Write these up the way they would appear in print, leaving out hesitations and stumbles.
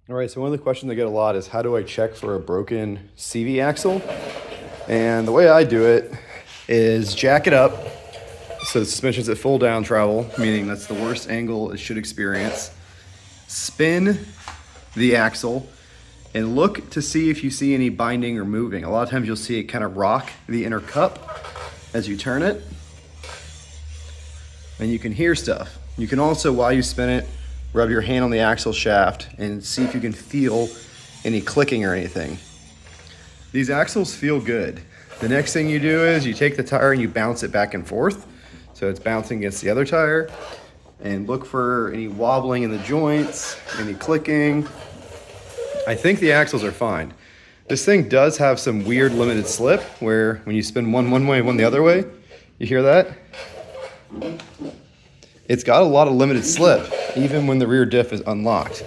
All right, so one of the questions I get a lot is how do I check for a broken CV axle? And the way I do it is jack it up so the suspension's at full down travel, meaning that's the worst angle it should experience. Spin the axle and look to see if you see any binding or moving. A lot of times you'll see it kind of rock the inner cup as you turn it, and you can hear stuff. You can also, while you spin it, rub your hand on the axle shaft and see if you can feel any clicking or anything. These axles feel good. The next thing you do is you take the tire and you bounce it back and forth. So it's bouncing against the other tire, and look for any wobbling in the joints, any clicking. I think the axles are fine. This thing does have some weird limited slip where when you spin one way, one the other way, you hear that? It's got a lot of limited slip, even when the rear diff is unlocked.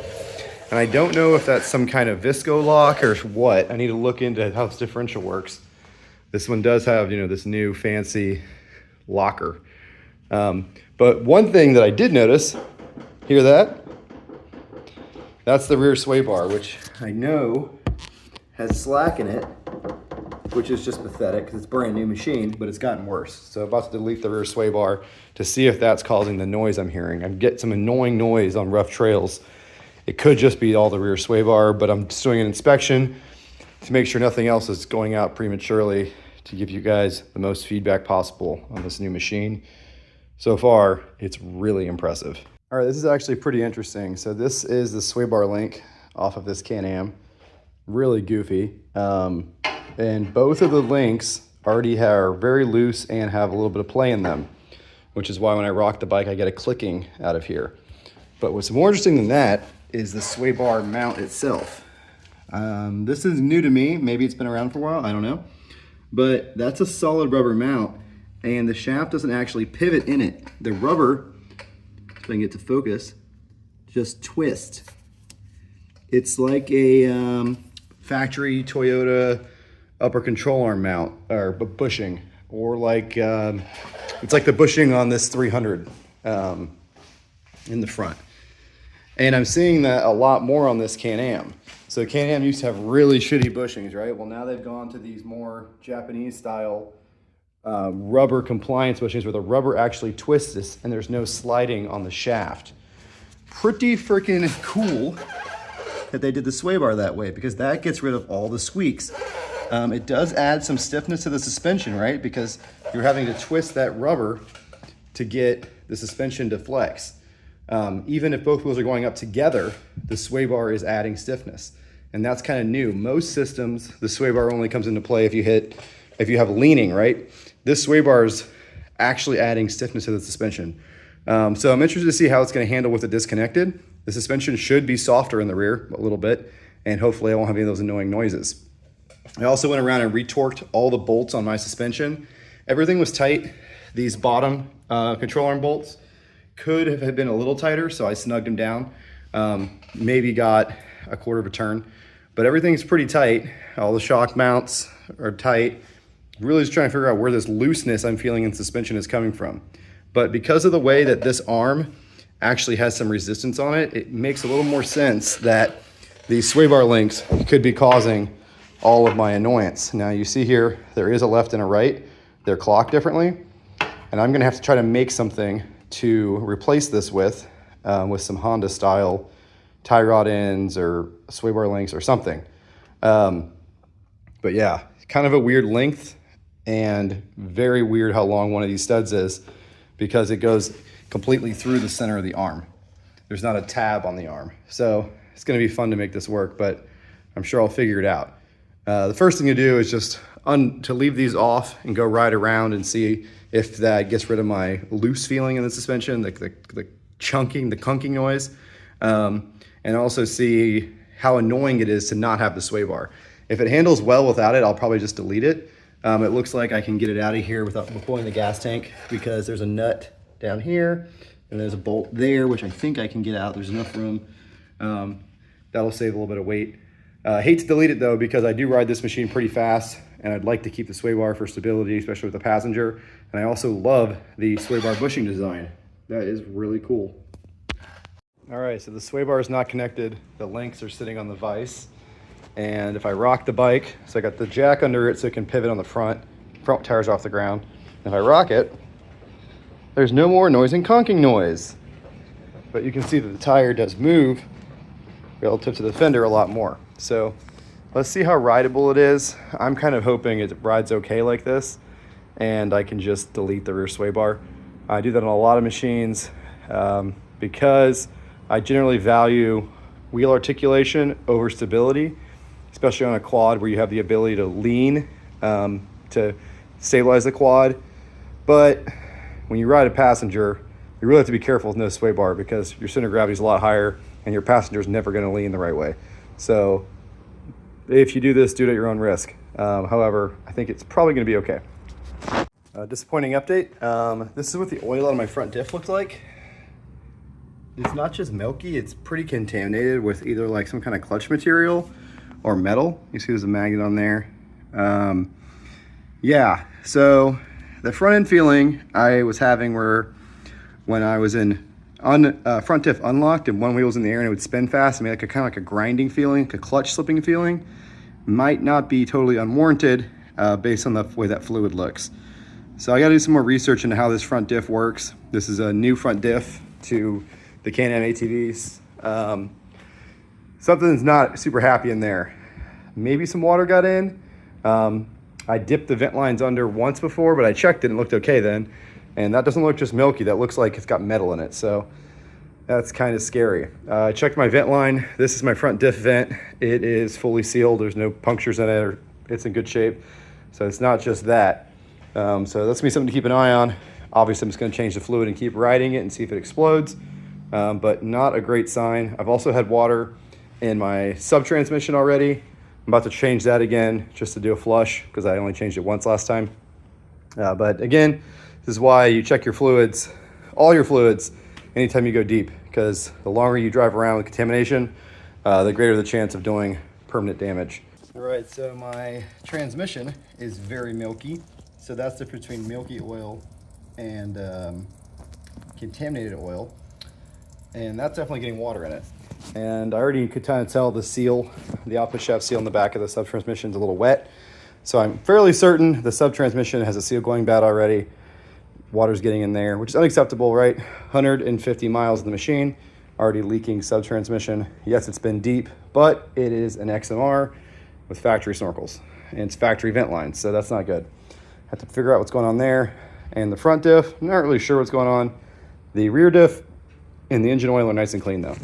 And I don't know if that's some kind of Visco-Lok or what. I need to look into how this differential works. This one does have, this new fancy locker. But one thing that I did notice, hear that? That's the rear sway bar, which I know has slack in it, which is just pathetic because it's a brand new machine, but it's gotten worse. So I'm about to delete the rear sway bar to see if that's causing the noise I'm hearing. I get some annoying noise on rough trails. It could just be all the rear sway bar, but I'm just doing an inspection to make sure nothing else is going out prematurely to give you guys the most feedback possible on this new machine. So far, it's really impressive. All right, this is actually pretty interesting. So this is the sway bar link off of this Can-Am. Really goofy. And both of the links already are very loose and have a little bit of play in them, which is why when I rock the bike, I get a clicking out of here. But what's more interesting than that is the sway bar mount itself. This is new to me. Maybe it's been around for a while, I don't know. But that's a solid rubber mount, and the shaft doesn't actually pivot in it. The rubber, if I can get to focus, just twists. It's like a factory Toyota upper control arm mount, or bushing, or like, it's like the bushing on this 300 in the front. And I'm seeing that a lot more on this Can-Am. So Can-Am used to have really shitty bushings, right? Well, now they've gone to these more Japanese style rubber compliance bushings where the rubber actually twists this and there's no sliding on the shaft. Pretty freaking cool that they did the sway bar that way, because that gets rid of all the squeaks. It does add some stiffness to the suspension, right? Because you're having to twist that rubber to get the suspension to flex. Even if both wheels are going up together, the sway bar is adding stiffness. And that's kind of new. Most systems, the sway bar only comes into play if you have leaning, right? This sway bar is actually adding stiffness to the suspension. So I'm interested to see how it's going to handle with it disconnected. The suspension should be softer in the rear a little bit, and hopefully I won't have any of those annoying noises. I also went around and retorqued all the bolts on my suspension. Everything was tight. These bottom control arm bolts could have been a little tighter, so I snugged them down. Maybe got a quarter of a turn, but everything's pretty tight. All the shock mounts are tight. Really just trying to figure out where this looseness I'm feeling in suspension is coming from. But because of the way that this arm actually has some resistance on it, it makes a little more sense that these sway bar links could be causing all of my annoyance. Now you see here, there is a left and a right. They're clocked differently, and I'm gonna have to try to make something to replace this with some Honda style tie rod ends or sway bar links or something. But yeah, kind of a weird length and very weird how long one of these studs is, because it goes completely through the center of the arm. There's not a tab on the arm. So it's gonna be fun to make this work, but I'm sure I'll figure it out. The first thing to do is just to leave these off and go ride around and see if that gets rid of my loose feeling in the suspension, the chunking, the clunking noise, and also see how annoying it is to not have the sway bar. If it handles well without it, I'll probably just delete it. It looks like I can get it out of here without pulling the gas tank, because there's a nut down here and there's a bolt there, which I think I can get out. There's enough room. That'll save a little bit of weight. I hate to delete it though, because I do ride this machine pretty fast and I'd like to keep the sway bar for stability, especially with the passenger. And I also love the sway bar bushing design. That is really cool. All right, so the sway bar is not connected. The links are sitting on the vise. And if I rock the bike, so I got the jack under it so it can pivot on the front tires off the ground. If I rock it, there's no more noise and conking noise. But you can see that the tire does move relative to the fender a lot more. So let's see how rideable it is. I'm kind of hoping it rides okay like this, and I can just delete the rear sway bar. I do that on a lot of machines because I generally value wheel articulation over stability, especially on a quad where you have the ability to lean to stabilize the quad. But when you ride a passenger, you really have to be careful with no sway bar because your center of gravity is a lot higher and your passenger is never going to lean the right way. So if you do this, do it at your own risk. However, I think it's probably going to be okay. Disappointing update. This is what the oil on my front diff looked like. It's not just milky, it's pretty contaminated with either like some kind of clutch material or metal. You see there's a magnet on there. Yeah, so the front end feeling I was having were when I was in front diff unlocked and one wheel was in the air and it would spin fast and made like a kind of like a grinding feeling, like a clutch slipping feeling. Might not be totally unwarranted based on the way that fluid looks. So I gotta do some more research into how this front diff works. This is a new front diff to the Can-Am ATVs. Something's not super happy in there. Maybe some water got in. I dipped the vent lines under once before, but I checked it and it looked okay then. And that doesn't look just milky, that looks like it's got metal in it. So that's kind of scary. I checked my vent line. This is my front diff vent. It is fully sealed. There's no punctures in it, or it's in good shape. So it's not just that. So that's gonna be something to keep an eye on. Obviously I'm just gonna change the fluid and keep riding it and see if it explodes. But not a great sign. I've also had water in my sub-transmission already. I'm about to change that again just to do a flush because I only changed it once last time. But again, this is why you check your fluids, all your fluids, anytime you go deep, because the longer you drive around with contamination, the greater the chance of doing permanent damage. All right, so my transmission is very milky. So that's the difference between milky oil and contaminated oil. And that's definitely getting water in it. And I already could kind of tell the seal, the output shaft seal in the back of the sub-transmission is a little wet. So I'm fairly certain the sub-transmission has a seal going bad already. Water's getting in there, which is unacceptable, right? 150 miles in the machine, already leaking sub-transmission. Yes, it's been deep, but it is an XMR with factory snorkels. And it's factory vent lines, so that's not good. Have to figure out what's going on there. And the front diff, not really sure what's going on. The rear diff and the engine oil are nice and clean though.